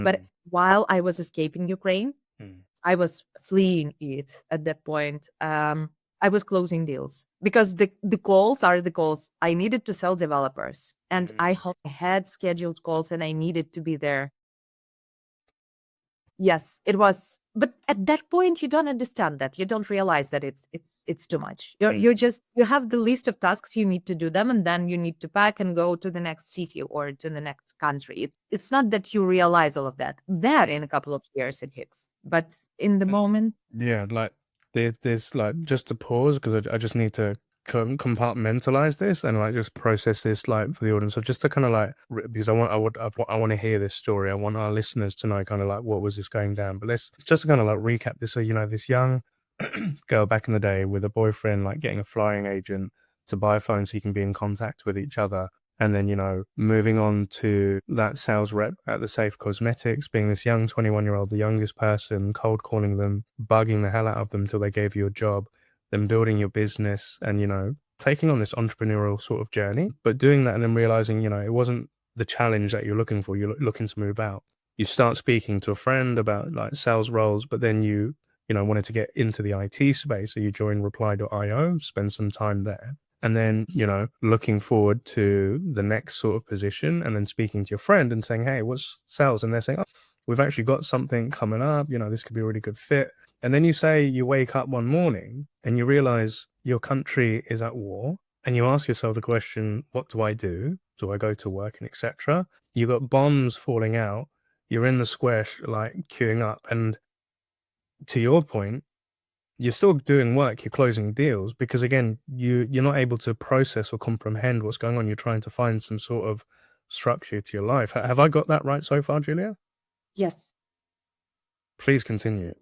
But Mm, while I was escaping Ukraine, mm, I was fleeing it at that point. I was closing deals because the calls are the calls. I needed to sell developers, and mm, I had scheduled calls, and I needed to be there. Yes, it was. But at that point, you don't understand that. You don't realize that it's too much. mm, You have the list of tasks, you need to do them, and then you need to pack and go to the next city or to the next country. It's not that you realize all of that. That in a couple of years it hits. But in the mm. moment, Yeah, like there's like just to pause because I just need to compartmentalize this and like just process this like for the audience. So just to kind of like because I want to hear this story. I want our listeners to know kind of like what was this going down. But let's just to kind of like recap this. So this young girl back in the day with a boyfriend like getting a flying agent to buy a phone so you can be in contact with each other. And then, moving on to that sales rep at the Safe Cosmetics, being this young 21-year-old, the youngest person, cold calling them, bugging the hell out of them until they gave you a job, then building your business and, taking on this entrepreneurial sort of journey, but doing that and then realizing, it wasn't the challenge that you're looking for. You're looking to move out. You start speaking to a friend about like sales roles, but then you wanted to get into the IT space. So you join Reply.io, spend some time there. And then, looking forward to the next sort of position and then speaking to your friend and saying, hey, what's sales? And they're saying, oh, we've actually got something coming up. This could be a really good fit. And then you say you wake up one morning and you realize your country is at war. And you ask yourself the question, what do I do? Do I go to work and etc.? You got bombs falling out. You're in the square, like queuing up. And to your point, you're still doing work, you're closing deals because again, you're not able to process or comprehend what's going on. You're trying to find some sort of structure to your life. Have I got that right so far, Julia? yes. Please continue.